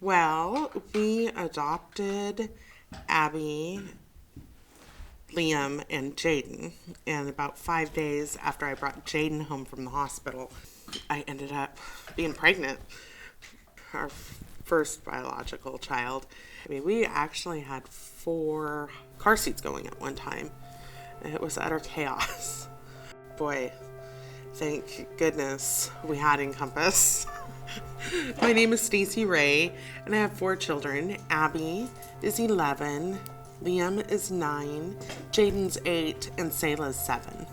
Well, we adopted Abby, Liam, and Jaden. And about 5 days after I brought Jaden home from the hospital, I ended up being pregnant. Our first biological child. I mean, we actually had 4 car seats going at one time. It was utter chaos. Boy, thank goodness we had Encompass. My name is Staci Ray, and I have 4 children. Abby is 11, Liam is 9, Jaden's 8, and Selah's 7.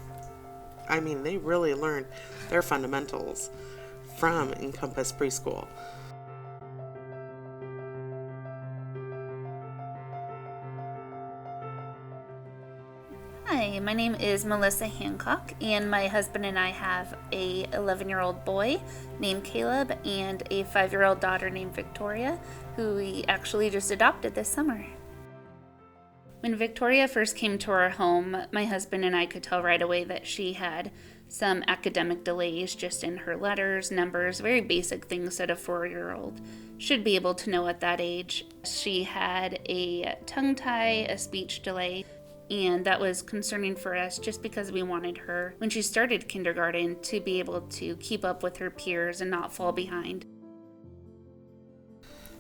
I mean, they really learned their fundamentals from Encompass Preschool. Hi, my name is Melissa Hancock, and my husband and I have a 11-year-old boy named Caleb and a 5-year-old daughter named Victoria, who we actually just adopted this summer. When Victoria first came to our home, my husband and I could tell right away that she had some academic delays just in her letters, numbers, very basic things that a 4-year-old should be able to know at that age. She had a tongue tie, a speech delay, and that was concerning for us just because we wanted her, when she started kindergarten, to be able to keep up with her peers and not fall behind.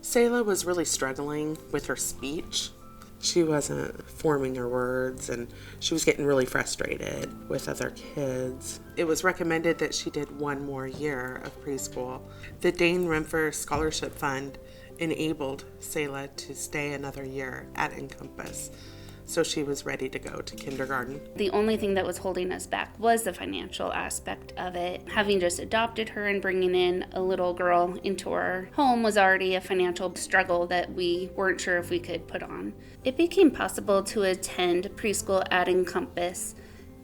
Selah was really struggling with her speech. She wasn't forming her words, and she was getting really frustrated with other kids. It was recommended that she did 1 more year of preschool. The Dane Rempfer Scholarship Fund enabled Selah to stay another year at Encompass, so she was ready to go to kindergarten. The only thing that was holding us back was the financial aspect of it. Having just adopted her and bringing in a little girl into our home was already a financial struggle that we weren't sure if we could put on. It became possible to attend preschool at Encompass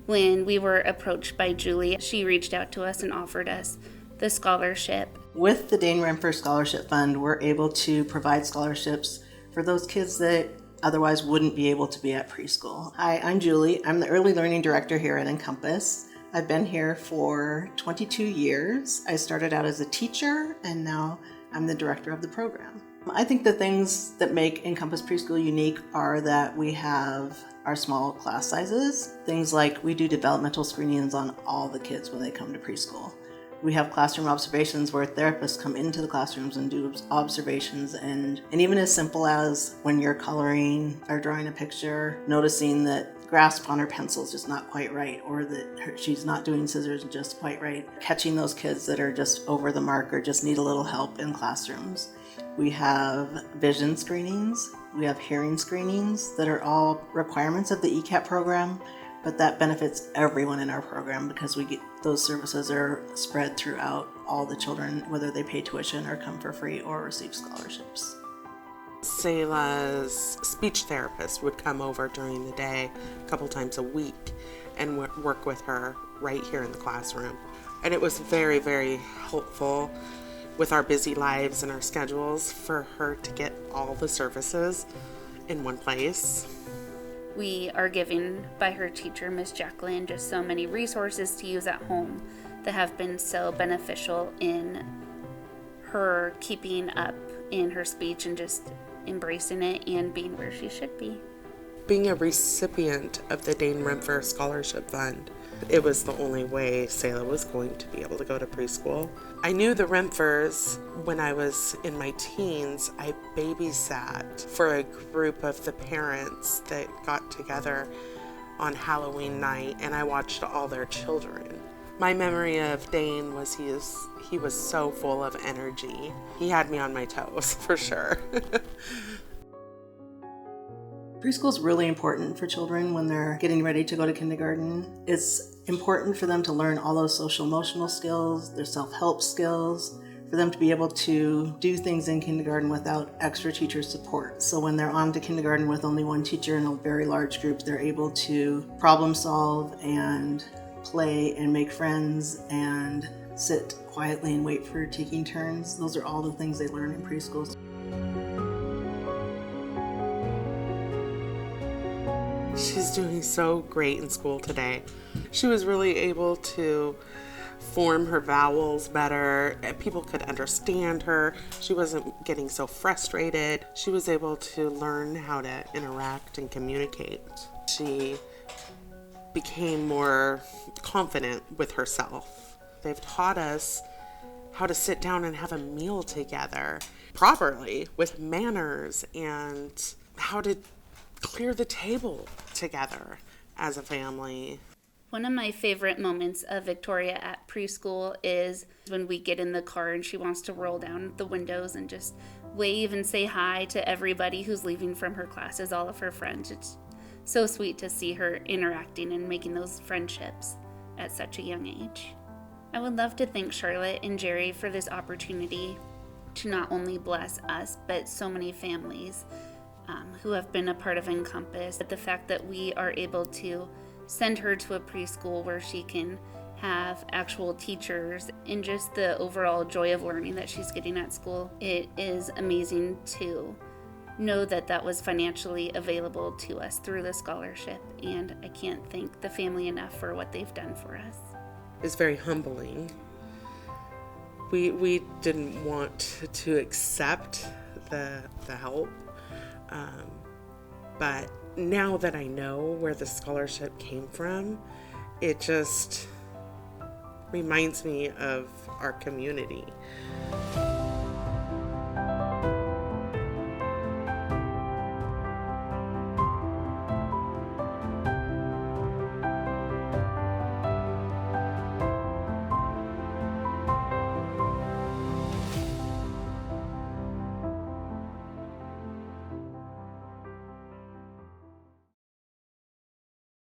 when we were approached by Julie. She reached out to us and offered us the scholarship. With the Dane Rempfer Scholarship Fund, we're able to provide scholarships for those kids that otherwise wouldn't be able to be at preschool. Hi, I'm Julie. I'm the Early Learning Director here at Encompass. I've been here for 22 years. I started out as a teacher, and now I'm the director of the program. I think the things that make Encompass Preschool unique are that we have our small class sizes. Things like we do developmental screenings on all the kids when they come to preschool. We have classroom observations where therapists come into the classrooms and do observations, and even as simple as when you're coloring or drawing a picture, noticing that grasp on her pencil is just not quite right, or that she's not doing scissors just quite right. Catching those kids that are just over the mark or just need a little help in classrooms. We have vision screenings. We have hearing screenings that are all requirements of the ECAP program, but that benefits everyone in our program because we get those services are spread throughout all the children, whether they pay tuition or come for free or receive scholarships. Selah's speech therapist would come over during the day a couple times a week and work with her right here in the classroom. And it was very, very helpful with our busy lives and our schedules for her to get all the services in one place. We are given by her teacher, Miss Jacqueline, just so many resources to use at home that have been so beneficial in her keeping up in her speech and just embracing it and being where she should be. Being a recipient of the Dane Rempfer Scholarship Fund, it was the only way Selah was going to be able to go to preschool. I knew the Rempfers when I was in my teens. I babysat for a group of the parents that got together on Halloween night, and I watched all their children. My memory of Dane was he was so full of energy. He had me on my toes, for sure. Preschool is really important for children when they're getting ready to go to kindergarten. It's important for them to learn all those social emotional skills, their self-help skills, for them to be able to do things in kindergarten without extra teacher support. So when they're on to kindergarten with only one teacher in a very large group, they're able to problem solve and play and make friends and sit quietly and wait for taking turns. Those are all the things they learn in preschool. She's doing so great in school today. She was really able to form her vowels better. People could understand her. She wasn't getting so frustrated. She was able to learn how to interact and communicate. She became more confident with herself. They've taught us how to sit down and have a meal together properly with manners, and how to clear the table together as a family. One of my favorite moments of Victoria at preschool is when we get in the car and she wants to roll down the windows and just wave and say hi to everybody who's leaving from her classes, all of her friends. It's so sweet to see her interacting and making those friendships at such a young age. I would love to thank Charlotte and Jerry for this opportunity to not only bless us, but so many families who have been a part of Encompass. But the fact that we are able to send her to a preschool where she can have actual teachers and just the overall joy of learning that she's getting at school, it is amazing to know that that was financially available to us through the scholarship, and I can't thank the family enough for what they've done for us. It's very humbling. We didn't want to accept the help, but now that I know where the scholarship came from, it just reminds me of our community.